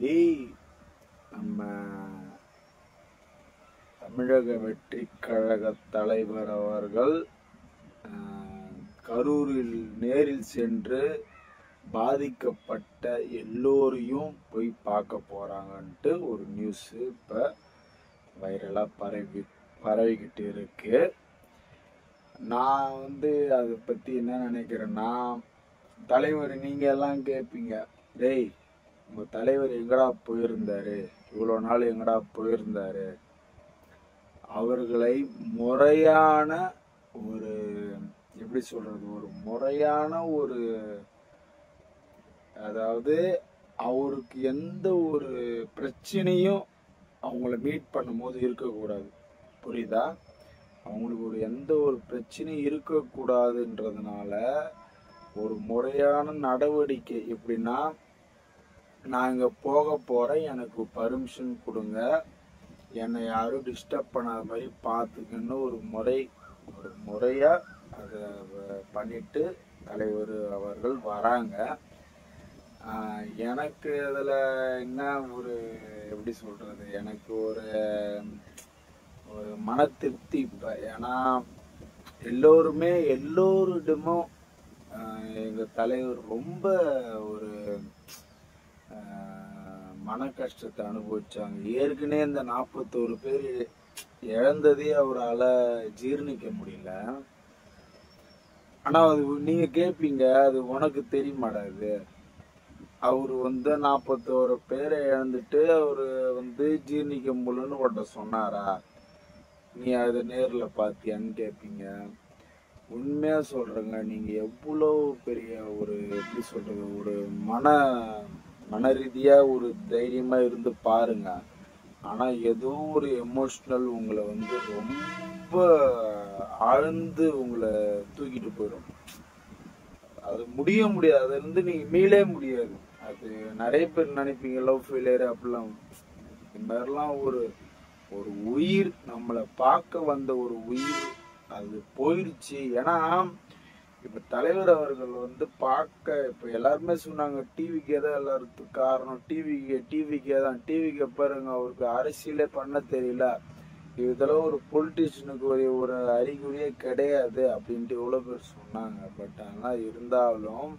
டேய், நம்ம தமிழக வெற்றி கழக தலைவர் அவர்கள் கரூரில் நேரில் சென்று பாதிக்கப்பட்ட எல்லோரையும் போய் பார்க்க போறாங்கன்ட்டு ஒரு நியூஸ் இப்போ வைரலாக பரவிக்கிட்டு இருக்கு. நான் அதை பற்றி என்ன நினைக்கிறேன்னா, தலைவர் நீங்கள் எல்லாம் கேட்பீங்க, டேய் உங்கள் தலைவர் எங்கடா போயிருந்தாரு, இவ்வளோ நாள் எங்கடா போயிருந்தாரு, அவர்களை முறையான ஒரு எப்படி சொல்றது, ஒரு முறையான ஒரு அதாவது அவருக்கு எந்த ஒரு பிரச்சனையும் அவங்கள மீட் பண்ணும்போது இருக்கக்கூடாது. புரியுதா? அவங்களுக்கு எந்த ஒரு பிரச்சனையும் இருக்கக்கூடாதுன்றதுனால ஒரு முறையான நடவடிக்கை எப்படின்னா, நான் இங்கே போக போகிறேன், எனக்கு பர்மிஷன் கொடுங்க, என்னை யாரும் டிஸ்டர்ப் பண்ணாத மாதிரி பார்த்துக்கன்னு ஒரு முறையாக அதை பண்ணிட்டு தலைவர் அவர்கள் வராங்க. எனக்கு அதில் என்ன ஒரு எப்படி சொல்கிறது, எனக்கு ஒரு மன திருப்தி இப்போ. ஏன்னா எல்லோரிடமும் எங்கள் தலைவர் ரொம்ப ஒரு மன கஷ்டத்தை அனுபவிச்சாங்க. ஏற்கனவே இந்த 41 பேர் இழந்ததே அவரால் ஜீர்ணிக்க முடியல. ஆனால் அது நீங்கள் கேட்பீங்க, அது உனக்கு தெரியுமாடாது, அவர் 41 பேரை இழந்துட்டு அவர் ஜீர்ணிக்க முடியலன்னு உன்கிட்ட சொன்னாரா, நீ அதை நேரில் பார்த்தியான்னு கேட்பீங்க. உண்மையாக சொல்கிறேங்க, நீங்கள் எவ்வளோ பெரிய ஒரு எப்படி சொல்கிறது, ஒரு மன ரீதியாக ஒரு தைரியமாக இருந்து பாருங்க. ஆனால் ஏதோ ஒரு எமோஷ்னல் உங்களை ரொம்ப ஆழ்ந்து உங்களை தூக்கிட்டு போயிடும். அது முடியாது, அதுலேருந்து நீங்கள் மீளே முடியாது. அது நிறைய பேர் நினைப்பீங்க லவ் ஃபெயிலியர் அப்படிலாம். இந்த மாதிரிலாம் ஒரு உயிர், நம்மளை பார்க்க வந்த ஒரு உயிர் அது போயிடுச்சு. ஏன்னா இப்போ தலைவர் அவர்கள் பார்க்க இப்போ எல்லாருமே சொன்னாங்க, டிவிக்கே தான் எல்லாத்துக்கும் காரணம், டிவிக்கே தான். டிவிக்கு பாருங்க, அவருக்கு அரசியலே பண்ண தெரியல, இதெல்லாம் ஒரு பொலிட்டிஷியனுக்கு ஒரு அறிகுறியே கிடையாது அப்படின்ட்டு எவ்வளோ பேர் சொன்னாங்க. பட் ஆனால் இருந்தாலும்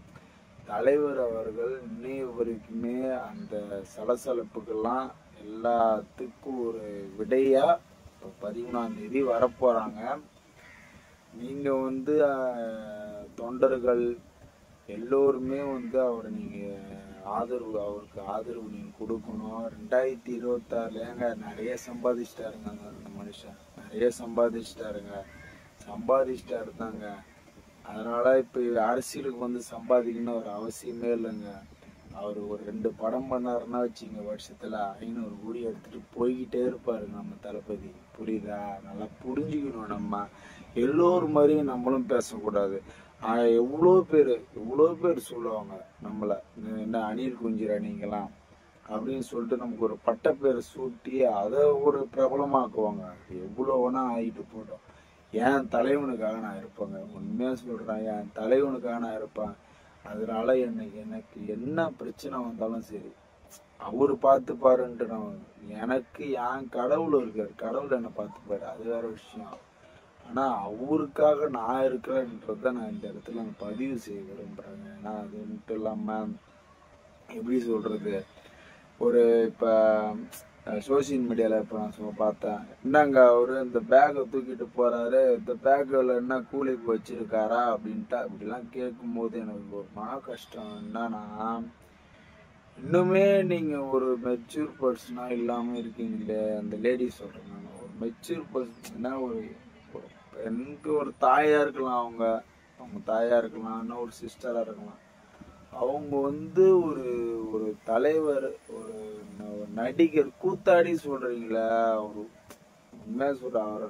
தலைவர் அவர்கள் இன்னைய வரைக்குமே அந்த சலசலப்புக்கெல்லாம் எல்லாத்துக்கும் ஒரு விடையா இப்போ 13ஆம் தேதி வரப்போறாங்க. நீங்க தொண்டர்கள் எல்லோருமே அவரை நீங்க அவருக்கு ஆதரவு நீங்க கொடுக்கணும். 2026 ஏங்க நிறைய சம்பாதிச்சிட்டாருங்க அந்த மனுஷன், நிறைய சம்பாதிச்சிட்டாரு தாங்க. அதனால இப்ப அரசியலுக்கு சம்பாதிக்கணும்னு ஒரு அவசியமே இல்லைங்க. அவர் ஒரு 2 படம் பண்ணாருன்னா வச்சுங்க, வருஷத்துல 500 கோடி எடுத்துட்டு போய்கிட்டே இருப்பாருங்க நம்ம தளபதி. புரியுதா? நல்லா புரிஞ்சுக்கணும். நம்ம எல்லோரும் மாதிரியும் நம்மளும் பேசக்கூடாது. எவ்வளோ பேர் சொல்லுவாங்க நம்மள, என்ன அணில் குஞ்சிரா நீங்களாம் அப்படின்னு சொல்லிட்டு நமக்கு ஒரு பட்ட பேர் சூட்டி அதை ஒரு பிரபலமாக்குவாங்க. எவ்வளோ வேணா ஆகிட்டு போட்டோம், என் தலைவனுக்காக நான் இருப்பேங்க. உண்மையாக சொல்கிறேன், என் தலைவனுக்காக நான் இருப்பேன். அதனால எனக்கு என்ன பிரச்சனை வந்தாலும் சரி அவரு பார்த்துப்பாருன்ட்டு எனக்கு என் கடவுள் இருக்காரு, கடவுள் என்னை பார்த்துப்பாரு, அது வேற விஷயம். ஆனால் அவருக்காக நான் இருக்கிறேன்றத நான் இந்த இடத்துல பதிவு செய்ய விரும்புகிறேங்க. ஏன்னா அது மட்டும் இல்லாமல் எப்படி சொல்கிறது, ஒரு இப்போ சோசியல் மீடியாவில் இப்போ நான் பார்த்தேன், என்னங்க அவரு இந்த பேக்கை தூக்கிட்டு போறாரு, இந்த பேக்கில் என்ன கூலிக்கு வச்சிருக்காரா அப்படின்ட்டு அப்படிலாம் கேட்கும்போது எனக்கு ஒரு மன கஷ்டம். என்னன்னா, இன்னுமே நீங்கள் ஒரு மெச்சூர் பர்சனாக இல்லாமல் இருக்கீங்களே. அந்த லேடி சொல்கிறேன் நான், ஒரு மெச்சூர் பர்சன்னா ஒரு பெண்ணுக்கு ஒரு தாயாக இருக்கலாம், அவங்க தாயாக இருக்கலாம், இன்னும் ஒரு சிஸ்டராக இருக்கலாம். அவங்க ஒரு தலைவர், ஒரு நடிகர், கூத்தாடி சொல்றீங்களா, ஒரு உண்மையா சொல்ற, அவரை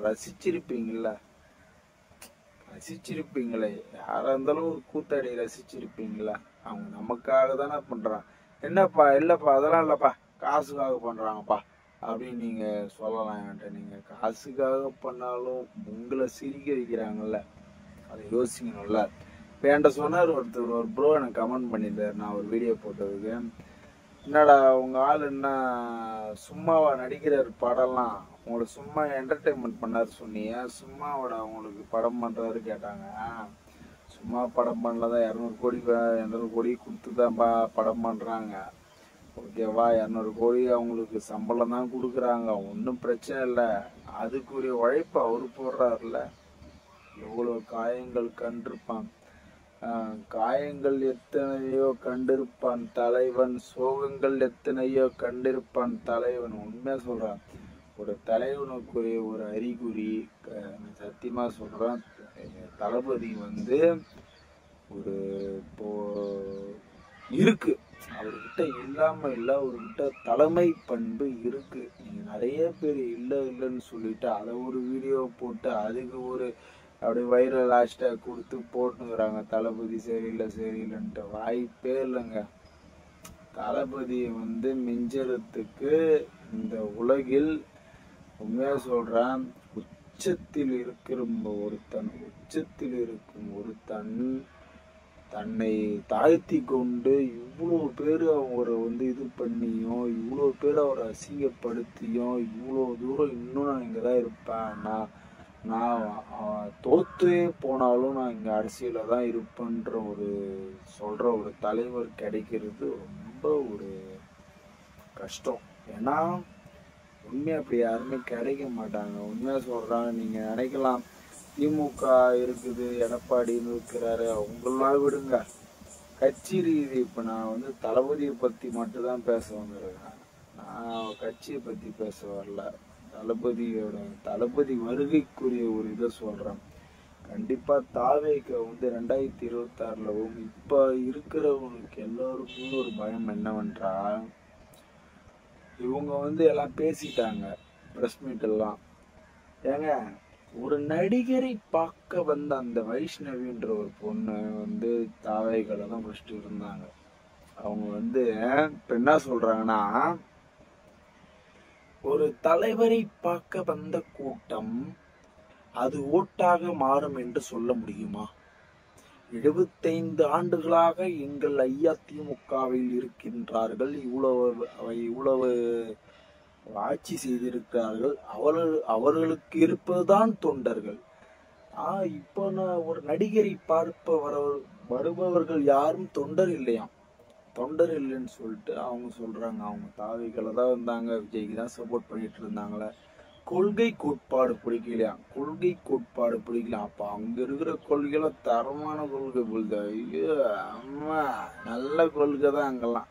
ரசிச்சிருப்பீங்களே, யாரா இருந்தாலும் ஒரு கூத்தாடி ரசிச்சிருப்பீங்களா. அவங்க நமக்காக தானே பண்றாங்க. என்னப்பா இல்லப்பா அதெல்லாம் இல்லப்பா, காசுக்காக பண்றாங்கப்பா அப்படின்னு நீங்க சொல்லலாம் என்கிட்ட. நீங்க காசுக்காக பண்ணாலும் உங்களை சிரிக்க வைக்கிறாங்கல்ல, அதை யோசிக்கணும்ல. இப்போ என்கிட்ட சொன்னார் ஒருத்தர், ஒரு ப்ரோ எனக்கு கமெண்ட் பண்ணியிருந்தார் நான் ஒரு வீடியோ போட்டதுக்கு, என்னடா உங்க ஆள் என்ன சும்மாவா நடிக்கிறார் படம்லாம், உங்களை சும்மா என்டர்டைன்மெண்ட் பண்ணாரு சொன்னீங்க, சும்மாவோட உங்களுக்கு படம் பண்றாரு கேட்டாங்க. சும்மா படம் பண்ணலதான் 200 கோடி 200 கோடி கொடுத்து தான் படம் பண்றாங்க. ஓகேவா, 200 கோடி அவங்களுக்கு சம்பளம் தான் கொடுக்குறாங்க, ஒன்றும் பிரச்சனை இல்லை. அதுக்குரிய உழைப்பு அவரு போடுறாருல. எவ்வளவு காயங்கள் கண்டிருப்பான், காயங்கள் எத்தனையோ கண்டிருப்பான் தலைவன், சோகங்கள் எத்தனையோ கண்டிருப்பான் தலைவன். உண்மையா சொல்றான், ஒரு தலைவனுக்குரிய ஒரு அறிகுறி சத்தியமா சொல்றான். தளபதி வந்து ஒரு இப்போ இருக்கு அவர்கிட்ட, இல்லாம இல்ல, அவர்கிட்ட தலைமை பண்பு இருக்கு. நீங்க நிறைய பேர் இல்லைன்னு சொல்லிட்டு அதை ஒரு வீடியோ போட்டு அதுக்கு ஒரு அப்படியே வைரல் ஹேஷ்டேக் கொடுத்து போட்டுக்கிறாங்க, தளபதி சரியில்லைன்ட்டு. வாய்ப்பே இல்லைங்க. தளபதியை வந்து மிஞ்சறதுக்கு இந்த உலகில் உண்மையா சொல்றான், உச்சத்தில் இருக்கும் ஒருத்தன் தன்னை தாழ்த்தி கொண்டு இவ்வளோ பேர் அவரை வந்து இது பண்ணியும், இவ்வளோ பேர் அவரை அசிங்கப்படுத்தியும், இவ்வளோ தூரம் இன்னும் நான் இங்கே தான் இருப்பேன், நான் தோத்தே போனாலும் நான் இங்கே அரசியலில் தான் இருப்பேன்ற சொல்கிற ஒரு தலைவர் கிடைக்கிறது ரொம்ப ஒரு கஷ்டம். ஏன்னா உண்மையாக அப்படி யாருமே கிடைக்க மாட்டாங்க. உண்மையாக சொல்கிறாங்க. நீங்கள் நினைக்கலாம் திமுக இருக்குது, எடப்பாடி இருக்கிறாரு, அவங்களாம் விடுங்க, கட்சி ரீதி. இப்போ நான் வந்து தளபதியை பற்றி மட்டும்தான் பேச வந்துருக்கேன், நான் கட்சியை பற்றி பேச வரல. தளபதி வருகைக்குரிய ஒரு இதை சொல்கிறேன். கண்டிப்பாக தாவேக்கு வந்து 2026 இப்போ இருக்கிறவங்களுக்கு எல்லோருக்கும் ஒரு பயம் என்னவென்றால், இவங்க வந்து எல்லாம் பேசிட்டாங்க ப்ரெஸ் மீட் எல்லாம். ஏங்க, ஒரு நடிகரை பார்க்க வந்த அந்த வைஷ்ணவின்ற ஒரு பொண்ணு வந்து தாவேகளை தான் ஃபர்ஸ்ட் இருந்தாங்க. அவங்க வந்து இப்போ என்ன சொல்றாங்கன்னா, ஒரு தலைவரை பார்க்க வந்த கூட்டம் அது ஓட்டாக மாறும் என்று சொல்ல முடியுமா? 75 ஆண்டுகளாக எங்கள் ஐயா திமுகவில் இருக்கின்றார்கள், இவ்வளவு ஆட்சி செய்திருக்கிறார்கள், அவர்களுக்கு இருப்பதுதான் தொண்டர்கள். இப்போ நான் ஒரு நடிகரை பார்ப்ப வருபவர்கள் யாரும் தொண்டர் இல்லையாம். தொண்டர் இல்லைன்னு சொல்லிட்டு அவங்க சொல்றாங்க. அவங்க தாவிகளை தான் வந்தாங்க, விஜய்க்கு தான் சப்போர்ட் பண்ணிட்டு இருந்தாங்களே, கொள்கை கோட்பாடு பிடிக்கலையா, அப்ப அங்க இருக்கிற கொள்கைலாம் தரமான கொள்கை போல்து. ஐயோ அம்மா, நல்ல கொள்கை தான் அங்கெல்லாம்.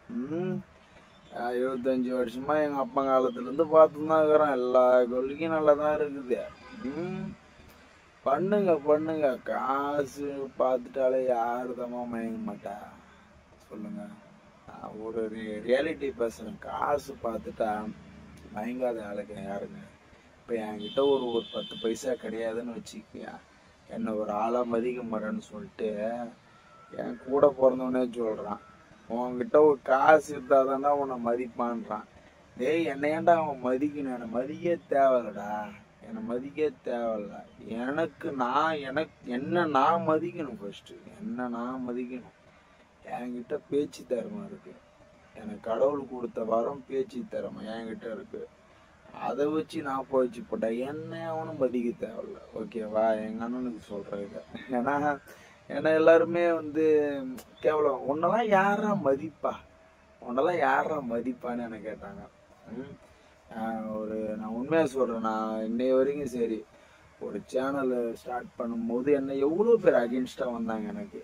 75 வருஷமா எங்க அப்பா காலத்துல இருந்து பார்த்துதான் இருக்கிறோம், எல்லா கொள்கையும் நல்லதான் இருக்குது. பண்ணுங்க, காசு பார்த்துட்டாலே யாரு தம்மா மயங்க மாட்டா சொல்லுங்க. ஒரு ரியாலிட்டி பேசுறேன், காசு பார்த்துட்டா மயங்காத ஆளுங்க யாருங்க? இப்போ என்கிட்ட ஒரு 10 பைசா கிடையாதுன்னு வச்சுக்கியா, என்னை ஒரு ஆளா மதிக்க மாட்டேன்னு சொல்லிட்டு என் கூட பிறந்தவனே சொல்றான், உன்கிட்ட ஒரு காசு இருந்தாதான்டா உன்னை மதிப்பான்றான். டேய், என்னை ஏன்டா அவன் மதிக்கணும்? என்னை மதிக்கே தேவையில்லடா, என்னை மதிக்கே தேவையில்ல. என்ன நான் மதிக்கணும். ஃபர்ஸ்ட் என்ன நான் மதிக்கணும். என்கிட்ட பேச்சு திறமை இருக்கு, எனக்கு கடவுள் கொடுத்த வரம் பேச்சு திறமை என்கிட்ட இருக்கு. அதை வச்சு நான் போயிடுச்சு போட்டேன், என்ன அவனும் மதிக்க தேவையில்ல. ஓகேவா, எங்க அண்ணனுக்கு சொல்றேன் இதை. ஏன்னா எல்லாருமே வந்து கேவலம், உன்னெல்லாம் யாரா மதிப்பான்னு என்ன கேட்டாங்க. நான் உண்மையா சொல்றேன், நான் இன்னைய வரைக்கும் சரி, ஒரு சேனல் ஸ்டார்ட் பண்ணும்போது என்ன எவ்வளோ பேர் அகென்ஸ்டா வந்தாங்க, எனக்கு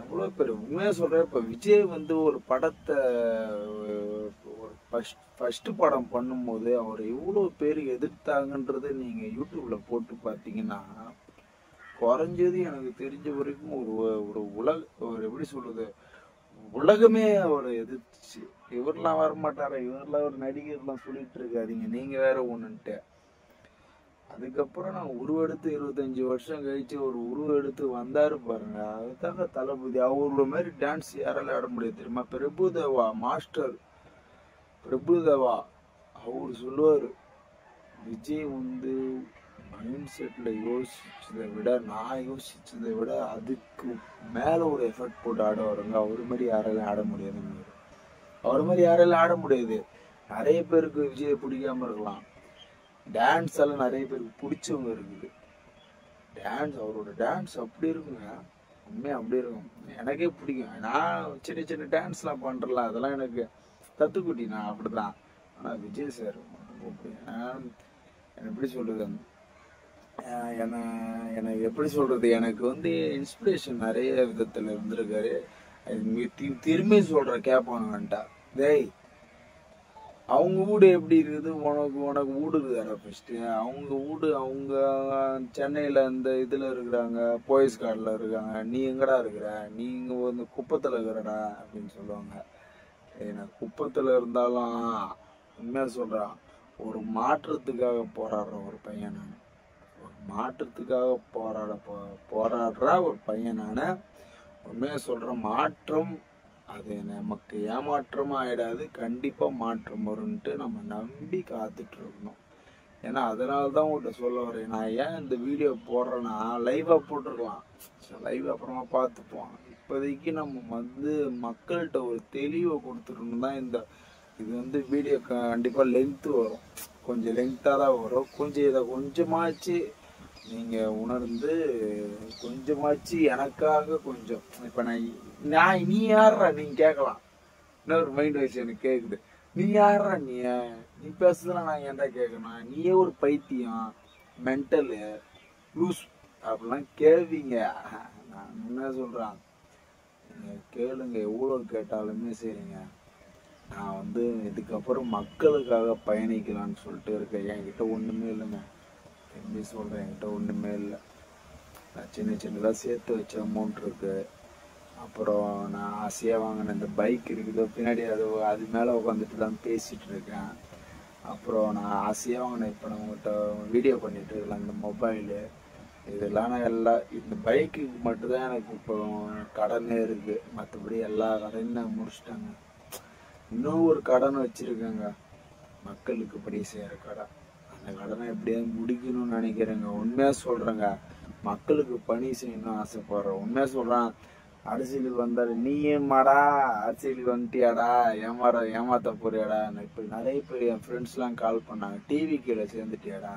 எவ்வளோ பேர். உண்மையா சொல்றேன், இப்போ விஜய் வந்து ஒரு படத்தை ஃபர்ஸ்ட் படம் பண்ணும்போது அவர் எவ்வளோ பேர் எதிர்த்தாங்கன்றது நீங்க யூடியூப்ல போட்டு பார்த்தீங்கன்னா, குறைஞ்சது எனக்கு தெரிஞ்ச வரைக்கும் ஒரு எப்படி சொல்றது, உலகமே அவரை எதிர்த்துச்சு. இவரெல்லாம் வரமாட்டாரா, இவரெல்லாம் ஒரு நடிகர்லாம் சொல்லிட்டு இருக்காதீங்க, நீங்க வேற ஒண்ணுன்ட்டு. அதுக்கப்புறம் நான் உருவெடுத்து 25 வருஷம் கழிச்சு ஒரு உருவெடுத்து வந்தாரு பாருங்க, அதுதாங்க தளபதி. அவரோட மாதிரி டான்ஸ் யாரால ஆட முடியாது தெரியுமா? மாஸ்டர் பிரபுதேவா அவரு சொல்லுவாரு, விஜய் வந்து மைண்ட் செட்ல யோசிச்சதை விட, நான் யோசிச்சதை விட அதுக்கு மேல ஒரு எஃபர்ட் போட்டு ஆட வருங்க, அவரு மாதிரி யாராலையும் ஆட முடியாதுங்க. அவர் மாதிரி யாரெல்லாம் ஆட முடியாது. நிறைய பேருக்கு விஜய் பிடிக்காம இருக்கலாம், டான்ஸ் எல்லாம் நிறைய பேருக்கு பிடிச்சவங்க இருக்குது. டான்ஸ், அவரோட டான்ஸ் அப்படி இருக்குங்க, உண்மையாக அப்படி இருக்கும், எனக்கே பிடிக்கும். நான் சின்ன சின்ன டான்ஸ்லாம் பண்ணுறலாம், அதெல்லாம் எனக்கு தத்துக்குட்டி, நான் அப்படிதான். ஆனால் விஜய் சார் எனக்கு எப்படி சொல்கிறது, எனக்கு எப்படி சொல்கிறது, எனக்கு வந்து இன்ஸ்பிரேஷன் நிறைய விதத்தில் இருந்திருக்காரு. திரும்பி சொல்கிற கேட்பானுங்கன்ட்டா, டேய் அவங்க வீடு எப்படி இருக்குது, உனக்கு வீடு இருக்குதாடா ஃபஸ்ட்டு, அவங்க வீடு அவங்க சென்னையில் இந்த இதில் இருக்கிறாங்க, போயஸ் கார்டில் இருக்காங்க, நீ எங்கடா இருக்கிற, நீ இங்கே வந்து குப்பத்தில் இருக்கிறடா அப்படின்னு சொல்லுவாங்க. நான் குப்பத்தில் இருந்தாலும் உண்மையாக சொல்கிறான், ஒரு மாற்றத்துக்காக போராடுற ஒரு பையன் நான், ஒரு மாற்றத்துக்காக போராடுற ஒரு பையன் நான். உண்மையாக சொல்கிற மாற்றம் அது நமக்கு ஏமாற்றமா ஆயிடாது, கண்டிப்பா மாற்றம் வரும்ட்டு நம்ம நம்பி காத்துட்டு இருக்கணும். ஏன்னா அதனாலதான் உங்கள்கிட்ட சொல்ல வரேன். நான் ஏன் இந்த வீடியோ போடுறேன்னா, லைவா போட்டுருக்கலாம், லைவ் அப்புறமா பார்த்துப்போம். இப்போதைக்கு நம்ம வந்து மக்கள்கிட்ட ஒரு தெளிவை கொடுத்துருணும் தான். இது வந்து வீடியோ கண்டிப்பா லென்த்து வரும், கொஞ்சம் லென்த்தாக தான் வரும். கொஞ்சம் இதை கொஞ்சமாச்சு நீங்கள் உணர்ந்து கொஞ்சமாச்சு எனக்காக கொஞ்சம், இப்போ நான் நீ யாரா நீங்க கேட்கலாம், இன்னொரு மைண்ட் வாய்ஸ் எனக்கு கேட்குது, நீ யாரா நீ பேசுறதுலாம் நான் ஏன்டா கேட்கணும், நீயே ஒரு பைத்தியம் மென்டலு லூஸ் அப்படிலாம் கேள்விங்க. நான் என்ன சொல்கிறேன், நீங்கள் கேளுங்க, எவ்வளோ கேட்டாலுமே சரிங்க. நான் வந்து இதுக்கப்புறம் மக்களுக்காக பயணிக்கலான்னு சொல்லிட்டு இருக்கேன். என்கிட்ட ஒன்றுமே இல்லைங்க, எப்படி சொல்கிறேன், என்கிட்ட ஒன்றுமே இல்லை. நான் சின்ன சின்னதாக சேர்த்து வச்ச அமௌண்ட் இருக்கு. அப்புறம் நான் ஆசையாக வாங்கின இந்த பைக் இருக்குது, பின்னாடி அது மேலே உட்காந்துட்டு தான் பேசிகிட்டு இருக்கேன். அப்புறம் நான் ஆசையாக வாங்கினேன், இப்போ நான் உங்கள்கிட்ட வீடியோ பண்ணிட்டு இருக்கலாம், இந்த மொபைலு இதெல்லாம் நான் இந்த பைக்குக்கு மட்டும்தான் எனக்கு இப்போ கடனே இருக்குது. மற்றபடி எல்லா கடனையும் நான் முடிச்சிட்டேங்க. இன்னும் ஒரு கடன் வச்சுருக்கேங்க, மக்களுக்கு படி செய்கிற கடன். அந்த கடனை எப்படியாவது முடிக்கணும்னு நினைக்கிறேங்க. உண்மையாக சொல்கிறேங்க, மக்களுக்கு பணி செய்யணும்னு ஆசைப்படுறேன். உண்மையாக சொல்கிறேன், அரசியலுக்கு வந்தாரு நீ ஏமாடா, அரசியலுக்கு வந்துட்டியாடா, ஏமாத்த போறியாடா. இப்போ நிறைய பேர் என் ஃப்ரெண்ட்ஸ்லாம் கால் பண்ணாங்க, டிவி கீழே சேர்ந்துட்டியாடா,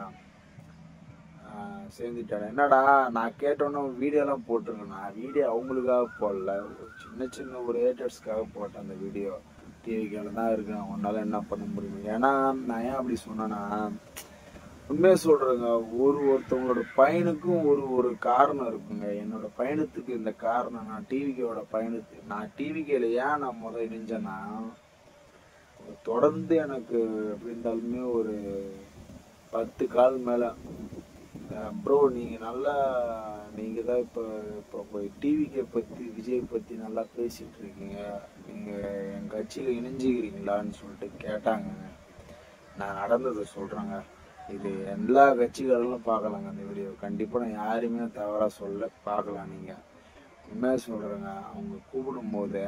என்னடா. நான் கேட்டோன்னே வீடியோலாம் போட்டிருக்கேன். நான் வீடியோ அவங்களுக்காக போடல, சின்ன ஒரு ஹேட்டர்ஸ்க்காக போட்டேன் அந்த வீடியோ. டிவி கீழே தான் இருக்கேன், உன்னால என்ன பண்ண முடியும். ஏன்னா நான் ஏன் அப்படி சொன்னேன்னா, உண்மையாக சொல்கிறேங்க, ஒருத்தவங்களோட பயனுக்கும் ஒரு காரணம் இருக்குங்க. என்னோட பயணத்துக்கு இந்த காரணம், நான் டிவிக்கோட பயணத்துக்கு, நான் டிவிக்கையில் ஏன் நான் முதல் இணைஞ்சேன்னா, தொடர்ந்து எனக்கு எப்படி இருந்தாலுமே ஒரு 10 கால் மேலே ப்ரோ நீங்கள் தான் இப்போ டிவிக்கை பற்றி விஜய் பற்றி நல்லா பேசிகிட்டு இருக்கீங்க, நீங்கள் என் கட்சியில் இணைஞ்சிக்கிறீங்களான்னு சொல்லிட்டு கேட்டாங்க. நான் நடந்ததை சொல்கிறேங்க. இது எல்லா கட்சிகளும் பார்க்கலாங்க அந்த வீடியோ, கண்டிப்பாக நான் யாருமே தவறாக சொல்ல, பார்க்கலாம். நீங்கள் உண்மையாக சொல்கிறேங்க, அவங்க கூப்பிடும் போது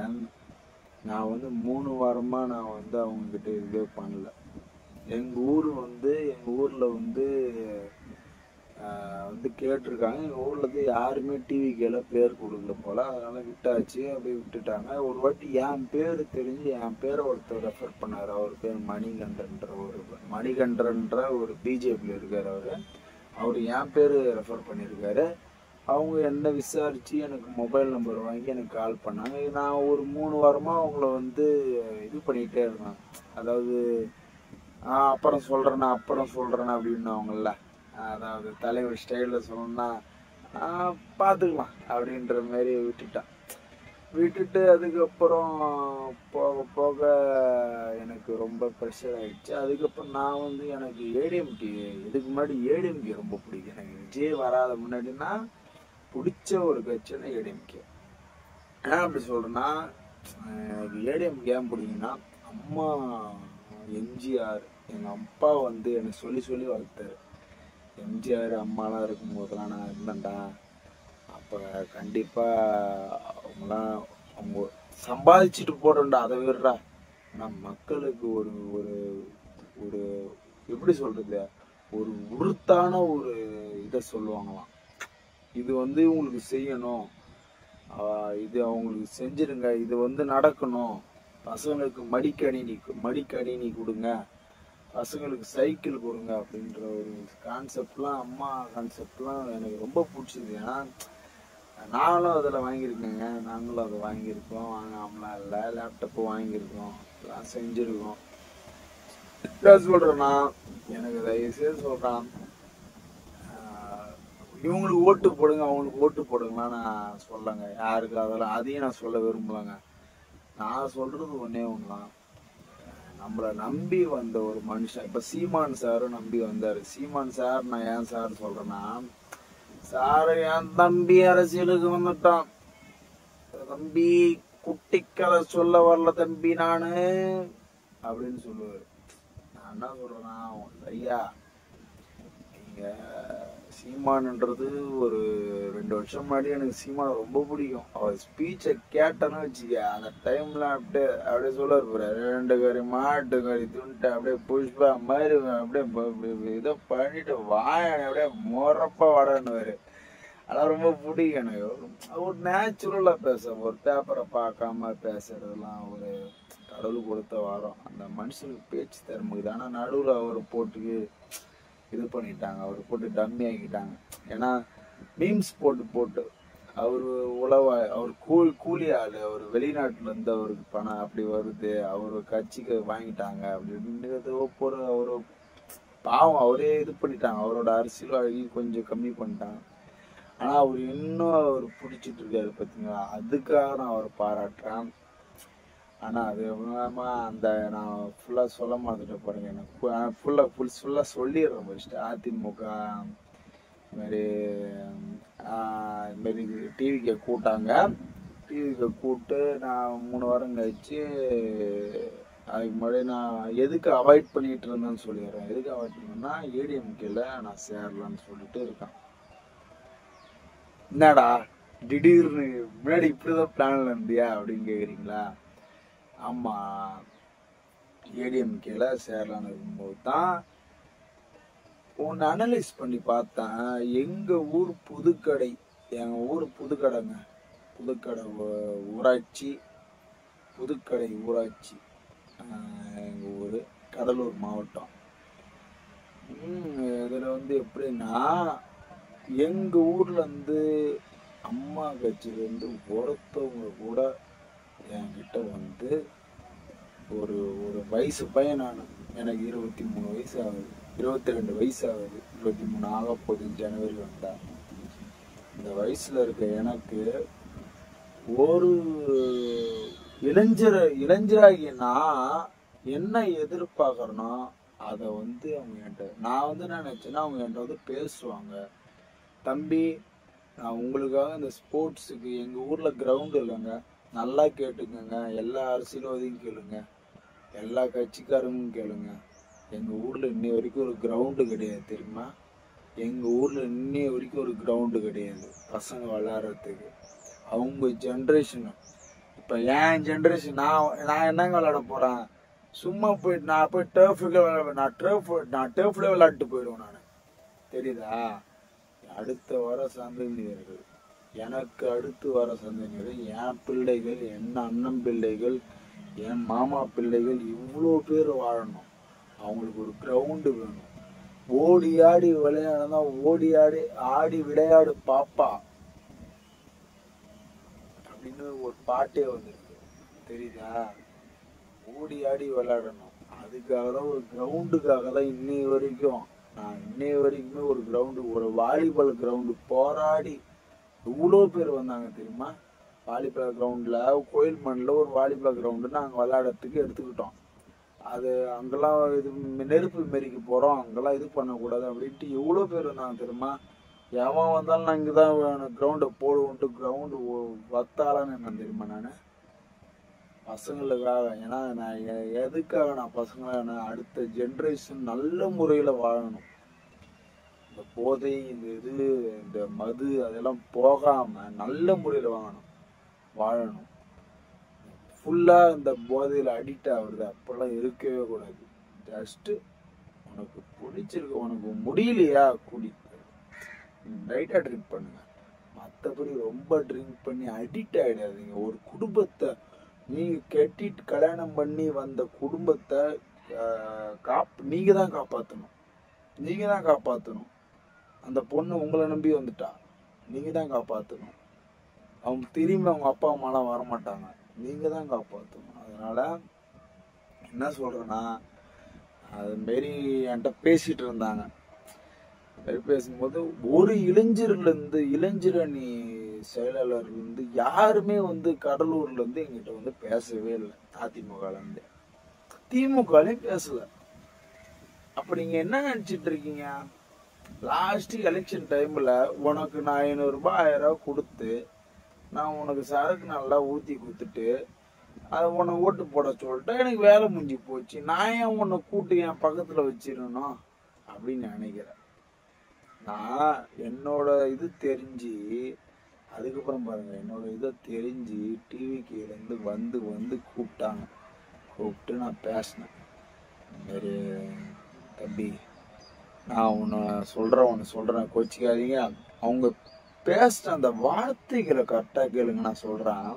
நான் வந்து 3 வாரமாக நான் வந்து அவங்கக்கிட்ட இதுவே பண்ணல. எங்கள் ஊரில் வந்து கேட்டிருக்காங்க, எங்கள் ஊரில் யாருமே டிவிக்கேல பேர் கொடுக்கல போல், அதனால் விட்டாச்சு. அப்படியே விட்டுட்டாங்க. ஒரு வாட்டி என் பேர் தெரிஞ்சு என் பேரை ஒருத்தர் ரெஃபர் பண்ணார். அவர் பேர் மணிகண்டன்ற ஒரு பிஜேபியில் இருக்கார். அவர் என் பேர் ரெஃபர் பண்ணியிருக்காரு. அவங்க என்ன விசாரித்து எனக்கு மொபைல் நம்பர் வாங்கி எனக்கு கால் பண்ணாங்க. நான் ஒரு 3 வாரமாக அவங்கள வந்து இது பண்ணிகிட்டே இருந்தேன், அதாவது அப்புறம் சொல்கிறேன்னா அப்படின்னு அவங்கள, அதாவது தலைவர் ஸ்டைலில் சொல்லணும்னா பார்த்துக்கலாம் அப்படின்ற மாதிரி விட்டுட்டு அதுக்கப்புறம் போக எனக்கு ரொம்ப ப்ரெஷர் ஆகிடுச்சு. அதுக்கப்புறம் நான் வந்து எனக்கு ஏடிஎம்கே, இதுக்கு முன்னாடி ஏடிஎம்கே ரொம்ப பிடிக்கும். எனக்கு விஜய் வராத முன்னாடினா பிடிச்ச ஒரு கட்சின்னா ஏடிஎம்கே. ஏன் அப்படி சொல்கிறேன்னா, எனக்கு ஏடிஎம்கே ஏன் பிடிக்குன்னா, அம்மா எம்ஜிஆர், எங்கள் அப்பா வந்து எனக்கு சொல்லி வளர்த்தாரு. எம்ஜிஆர் அம்மாலாம் இருக்கும்போதெல்லாம் நான் இருந்தேன்டா, அப்போ கண்டிப்பாக அவங்க சம்பாதிச்சுட்டு போடுறேன்டா, அதை விடுறா. ஆனால் மக்களுக்கு ஒரு ஒரு எப்படி சொல்கிறது, ஒரு உறுத்தான ஒரு இதை சொல்லுவாங்களாம், இது வந்து உங்களுக்கு செய்யணும், இது அவங்களுக்கு செஞ்சிருங்க, இது வந்து நடக்கணும் பசங்களுக்கு மடிக்கணினி கொடுங்க, பசங்களுக்கு சைக்கிள் கொடுங்க அப்படின்ற ஒரு கான்செப்ட்லாம், அம்மா கான்செப்ட்லாம் எனக்கு ரொம்ப பிடிச்சிது. ஏன்னா நாங்களும் அதில் வாங்கியிருக்கேங்க, நாங்களும் அதை வாங்கியிருக்கோம், வாங்காமலாம் இல்லை. லேப்டாப்பு வாங்கியிருக்கோம், எல்லாம் செஞ்சுருக்கோம். என்ன சொல்கிறேன்னா, எனக்கு தயவுசெய்து சொல்கிறான், இவங்களுக்கு ஓட்டு போடுங்க அவங்களுக்கு ஓட்டு போடுங்களான்னு நான் சொல்லலைங்க யாருக்கு. அதெல்லாம் அதையும் நான் சொல்ல விரும்பலைங்க. நான் சொல்கிறது ஒன்றே ஒன்று தான், நம்மளை நம்பி வந்த ஒரு மனுஷன், இப்போ சீமான் சாரும் நம்பி வந்தார். சீமான் சார் நான் ஏன் சார் சொல்கிறேன்னா, சார் என் தம்பி அரசியலுக்கு வந்துட்டான், தம்பி குட்டி கதை சொல்ல வரல தம்பி நானு அப்படின்னு சொல்லுவார். நான் என்ன சொல்கிறேன்னா, ஐயா நீங்க சீமானுன்றது ஒரு 2 வருஷம் முன்னாடி எனக்கு சீமான ரொம்ப பிடிக்கும். அவர் ஸ்பீச்சை கேட்டேன்னு வச்சுக்க, அந்த டைம்ல அப்படியே சொல்லுவார் பாரு, 2 கறி மாட்டு கறி துண்டு அப்படியே புஷ்பா மாதிரி அப்படியே இதை பண்ணிட்டு வாயனை அப்படியே மொறப்பா வாடன்னுவாரு. அதெல்லாம் ரொம்ப பிடிக்கும் எனக்கு. ஒரு நேச்சுரலா பேச, ஒரு பேப்பரை பார்க்காம பேசுறதுலாம் ஒரு கடவுள் கொடுத்த வாரம். அந்த மனுஷனுக்கு பேச்சு திறமைக்குது. ஆனா நடுவில் அவர் போட்டு இது பண்ணிட்டாங்க, அவர் போட்டு டம்மி ஆக்கிட்டாங்க. ஏன்னா மீம்ஸ் போட்டு அவர் அவர் கூலி ஆளு, அவர் வெளிநாட்டுல இருந்து அவருக்கு பணம் அப்படி வருது, அவர் கட்சிக்கு வாங்கிட்டாங்க அப்படின்னு போற அவரு பாவம் அவரே இது பண்ணிட்டாங்க. அவரோட அரசியல் அழகி கொஞ்சம் கம்மி பண்ணிட்டாங்க. ஆனா அவர் இன்னும் அவர் பிடிச்சிட்டு இருக்காரு பார்த்தீங்களா, அதுக்காக நான் அவரை பாராட்டுறேன். ஆனா அது அந்த நான் ஃபுல்லா சொல்ல மாட்டேன் பாருங்க, எனக்கு ஃபுல்லா சொல்லிடுறேன் ஃபர்ஸ்ட். அதிமுக இதுமாரி டிவிக்கு கூட்டாங்க, டிவிக்கு கூப்பிட்டு நான் 3 வாரம் கழிச்சு, அதுக்கு முன்னாடி நான் எதுக்கு அவாய்ட் பண்ணிட்டு இருந்தேன்னு சொல்லிடுறேன். எதுக்கு அவாய்ட் பண்ணேன்னா, ஏடிஎம்கேல நான் சேரலான்னு சொல்லிட்டு இருக்கேன். என்னடா திடீர்னு முன்னாடி இப்படிதான் பிளான்ல இருந்தியா அப்படின்னு கேக்குறீங்களா? ஆமா, ஏடிஎம்கேல சேரலான்னு இருக்கும்போது தான் ஒன்று அனலைஸ் பண்ணி பார்த்தேன். எங்க ஊர் புதுக்கடை, எங்க ஊர் புதுக்கடைங்க, புதுக்கடை ஊராட்சி, புதுக்கடை ஊராட்சி, எங்க ஊர் கடலூர் மாவட்டம். இதில் எப்படின்னா, எங்க ஊர்ல இருந்து அம்மா கட்சியிலேருந்து ஒருத்தவங்க கூட என்கிட்ட ஒரு ஒரு வயசு பையன், நான் எனக்கு 23 வயசு ஆகுது, 22 வயசு ஆகுது, 23 ஆக போகுது ஜனவரி வந்தா. இந்த வயசுல இருக்க எனக்கு ஒரு இளைஞராகினா என்ன எதிர்பார்க்கறனோ அதை அவங்க என்கிட்ட, நான் என்ன நினைச்சேன்னா, அவங்க என்கிட்ட பேசுவாங்க. தம்பி, நான் உங்களுக்காக இந்த ஸ்போர்ட்ஸுக்கு எங்க ஊர்ல கிரவுண்ட் இல்லைங்க, நல்லா கேட்டுக்கோங்க, எல்லா அரசியல்வாதியும் கேளுங்க, எல்லா கட்சிக்காரங்களும் கேளுங்க, எங்க ஊர்ல இன்னை வரைக்கும் ஒரு கிரவுண்டு கிடையாது தெரியுமா? எங்க ஊர்ல இன்னை வரைக்கும் ஒரு கிரவுண்டு கிடையாது பசங்க விளையாடுறதுக்கு. அவங்க ஜென்ரேஷன், இப்ப என் ஜென்ரேஷன், நான் என்னங்க விளையாட போறேன்? சும்மா போயிட்டு நான் போய் நான் டர்ஃப்ல விளையாட்டு போயிடுவேன் நான், தெரியுதா? அடுத்த வர சந்ததியினர்கள், எனக்கு அடுத்து வர சந்ததியினர்கள், என் பிள்ளைகள், என் அண்ணன் பிள்ளைகள், என் மாமா பிள்ளைகள், இவ்வளோ பேர் வாழணும். அவங்களுக்கு ஒரு கிரவுண்டு வேணும். ஓடி ஆடி விளையாடுனா, ஓடி ஆடி விளையாடு பாப்பா அப்படின்னு ஒரு பாட்டே வந்திருக்கு, தெரியுதா? ஓடி ஆடி விளையாடணும். அதுக்காக தான், ஒரு கிரவுண்டுக்காக தான் இன்னைய வரைக்குமே ஒரு கிரவுண்டு, ஒரு வாலிபால் கிரவுண்டு போராடி இவ்வளோ பேர் வந்தாங்க தெரியுமா? வாலிபால் கிரவுண்டில், கோயில் மண்ணில் ஒரு வாலிபால் கிரவுண்டு நாங்கள் விளையாடுறதுக்கு எடுத்துக்கிட்டோம். அது அங்கெல்லாம் இது நெருப்பு மெரிக்க போகிறோம், அங்கெல்லாம் இது பண்ணக்கூடாது அப்படின்ட்டு எவ்வளோ பேர் இருந்தாங்க தெரியுமா? எவன் வந்தாலும் நான் இங்கே தான் கிரவுண்டை போடுவோன்ட்டு கிரவுண்டு வத்தாலான்னு என்ன தெரியுமா நான் பசங்களுக்காக. ஏன்னா நான் எதுக்காக நான் பசங்களை, அடுத்த ஜென்ரேஷன் நல்ல முறையில் வாழணும். இந்த போதை, இந்த மது அதெல்லாம் போகாம நல்ல முறையில் வாழணும். ஃபுல்லா இந்த போதையில அடிக்ட் ஆகுறது அப்பெல்லாம் இருக்கவே கூடாது. ஜஸ்ட் உனக்கு பிடிச்சிருக்கு, உனக்கு முடியலையா குடி, லைட்டா ட்ரிங்க் பண்ணுங்க, மற்றபடி ரொம்ப ட்ரிங்க் பண்ணி அடிக்ட் ஆகிடாதீங்க. ஒரு குடும்பத்தை நீங்க கட்டிட்டு கல்யாணம் பண்ணி வந்த குடும்பத்தை நீங்க தான் காப்பாற்றணும். நீங்க தான் காப்பாற்றணும். அந்த பொண்ணு உங்களை நம்பி வந்துட்டா, நீங்க தான் காப்பாற்றணும். அவங்க திரும்பி அவங்க அப்பா அம்மாலாம் வரமாட்டாங்க, நீங்க தான் காப்பாற்றணும். அதனால என்ன சொல்றேன்னா, அது மாரி என்கிட்ட பேசிட்டு இருந்தாங்க. பேசும்போது ஒரு இளைஞரணி செயலாளர்ல இருந்து யாருமே கடலூர்ல இருந்து எங்கிட்ட பேசவே இல்லை. அதிமுகல இருந்து திமுகலையும் பேசல. அப்ப நீங்க என்ன நினைச்சிட்டு இருக்கீங்க? லாஸ்ட் எலெக்ஷன் டைம்ல உனக்கு நான் 500 ரூபாய் 1000 ரூபாய் கொடுத்து நான் உனக்கு சரக்கு நல்லா ஊத்தி கொடுத்துட்டு அதை உன்னை ஓட்டு போட சொல்லிட்டு எனக்கு வேலை முடிஞ்சு போச்சு. நான் ஏன் உன்னை கூட்டு என் பக்கத்துல வச்சிடணும் அப்படின்னு நினைக்கிறேன். நான் என்னோட இது தெரிஞ்சு அதுக்கப்புறம் பாருங்க, என்னோட இதை தெரிஞ்சு டிவிக்கில இருந்து வந்து கூப்பிட்டு நான் பேசினேன். இந்த மாதிரி தம்பி, நான் ஒன்று சொல்றேன் கோச்சிக்காதீங்க. அவங்க பேசுற அந்த வார்த்தைகளை கரெக்டா கேளுங்க. நான் சொல்றேன்,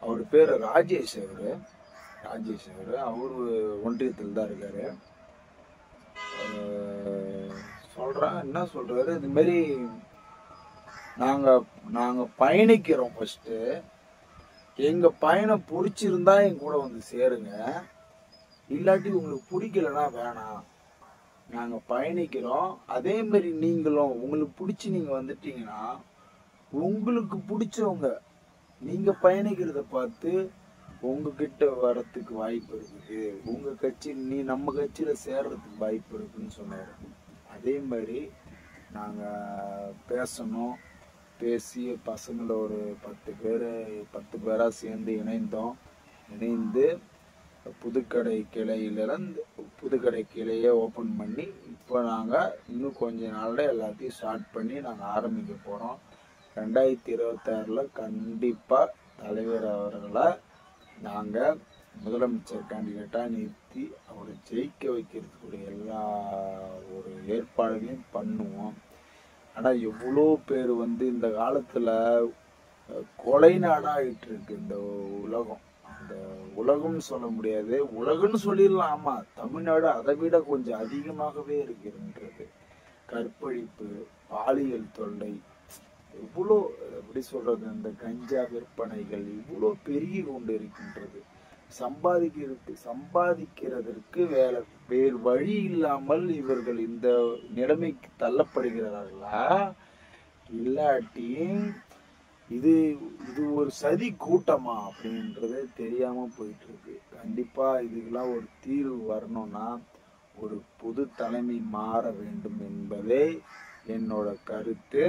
அவரு பேரு ராஜேஷ். அவரு ஒன்றியத்தில் தான் இருக்காரு. சொல்றேன், என்ன சொல்றாரு, இது மாதிரி நாங்க பயணிக்கிறோம். ஃபர்ஸ்ட் எங்க பயணம் பிடிச்சிருந்தா என் கூட சேருங்க, இல்லாட்டி உங்களுக்கு பிடிக்கலன்னா வேணாம். நாங்க பயணிக்கிறோம். அதே மாதிரி நீங்களும் உங்களுக்கு பிடிச்சி நீங்க வந்துட்டீங்கன்னா உங்களுக்கு பிடிச்சவங்க நீங்க பயணிக்கிறத பார்த்து உங்ககிட்ட வரத்துக்கு வாய்ப்பு இருக்குது. உங்க கட்சி நம்ம கட்சியில சேர்றதுக்கு வாய்ப்பு இருக்குன்னு சொன்னாரு. அதே மாதிரி நாங்க பேசணும். பேசி பசங்கள ஒரு 10 பேரா சேர்ந்து இணைந்து புதுக்கடை கிளையை ஓபன் பண்ணி இப்போ நாங்க இன்னும் கொஞ்ச நாள்ல எல்லாத்தையும் ஸ்டார்ட் பண்ணி நாங்க ஆரம்பிக்க போறோம். 2026ல கண்டிப்பா தலைவர் அவர்களை நாங்க முதலமைச்சர் கேண்டிடேட்டா நிறுத்தி அவரை ஜெயிக்க வைக்கிறதுக்குரிய எல்லா ஒரு ஏற்பாடுகளையும் பண்ணுவோம். ஆனா எவ்வளோ பேர் இந்த காலத்துல கொலை நாடாயிட்டு இருக்கு இந்த உலகம். அந்த உலகம்னு சொல்ல முடியாது, உலகம்னு சொல்லிடலாம். ஆமா, தமிழ்நாடு அதை விட கொஞ்சம் அதிகமாகவே இருக்கின்றது. கற்பழிப்பு, பாலியல் தொல்லை, இவ்வளோ எப்படி சொல்றது, இந்த கஞ்சா விற்பனைகள் இவ்வளோ பெருகி கொண்டு இருக்கின்றது. சம்பாதிக்கிறதற்கு வேறு வழி இல்லாமல் இவர்கள் இந்த நிலைமைக்கு தள்ளப்படுகிறார்களா, இல்லாட்டி இது ஒரு சதி கூட்டமா அப்படின்றதே தெரியாம போயிட்டு இருக்கு. கண்டிப்பா இதுக்கெல்லாம் ஒரு தீர்வு வரணும்னா ஒரு புது தலைமை மாற வேண்டும் என்பதே என்னோட கருத்து.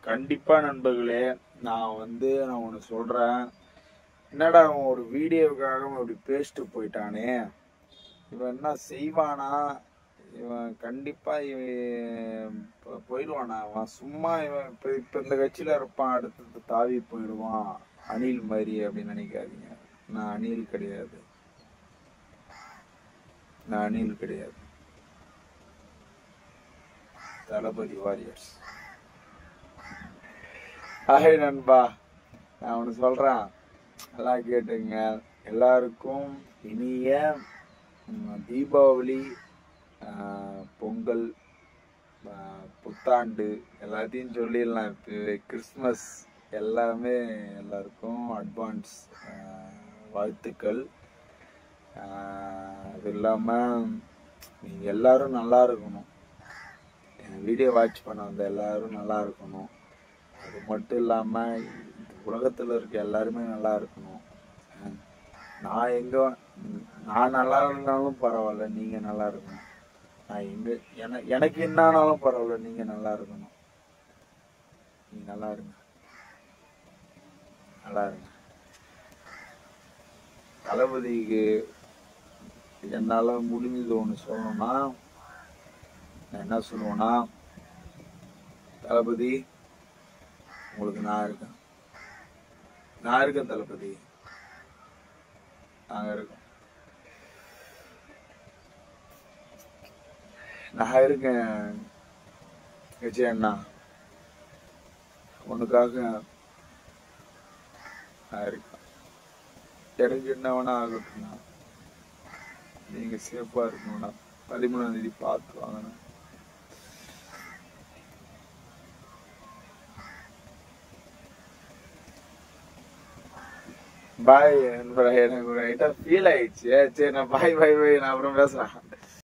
கண்டிப்பா நண்பர்களே, நான் ஒண்ணு சொல்றேன். என்னடா அவன் ஒரு வீடியோவுக்காக அப்படி பேசிட்டு போயிட்டானே, இவன் என்ன செய்வானா, இவன் கண்டிப்பா போயிடுவானா, அவன் சும்மா இவன் இப்ப இந்த கட்சியில இருப்பான், அடுத்தது தாவி போயிடுவான் அணில் மாதிரி அப்படின்னு நினைக்காதீங்க. நான் அணில் கிடையாது. தளபதி வாரியர்ஸ். ஹாய் நண்பா, நான் ஒண்ணு சொல்றேன், எல்லாம் கேட்டுங்க. எல்லாருக்கும் இனிய தீபாவளி, பொங்கல், புத்தாண்டு எல்லாத்தையும் சொல்லிடலாம். இப்போ கிறிஸ்மஸ் எல்லாமே எல்லாருக்கும் அட்வான்ஸ் வாழ்த்துக்கள். அது இல்லாமல் நீங்கள் எல்லாரும் நல்லா இருக்கணும். என் வீடியோ வாட்ச் பண்ண வந்த எல்லாரும் நல்லா இருக்கணும். அது மட்டும் இல்லாமல் உலகத்தில் இருக்க எல்லாருமே நல்லா இருக்கணும். நான் நல்லா இருந்தாலும் பரவாயில்ல, நீங்கள் நல்லா இருக்கணும். எனக்கு என்ன ஆனாலும் பரவாயில்ல, நீங்க நல்லா இருக்கணும். நீங்க நல்லா இருங்க. தளபதிக்கு என்னால முடிஞ்சது ஒண்ணு சொல்லணும்னா, நான் என்ன சொல்லுவேன்னா, தளபதி உங்களுக்கு நான் இருக்கேன் தளபதி, நாங்க இருக்கோம். நான் இருக்கேன் விஜய் அண்ணா, உனக்காக ஆயிருக்கலாம். எனக்கு என்ன வேணா ஆகட்டும்ண்ணா, நீங்க சேஃபா இருக்கணும்ண்ணா. 13ஆம் தேதி பார்த்து வாங்கண்ணா. பாய். எனக்கு ஒரு லைட்டா ஃபீல் ஆயிடுச்சு. சரி நான் பாய் பாய் பாய், நான் அப்புறம் பேசுறேன்.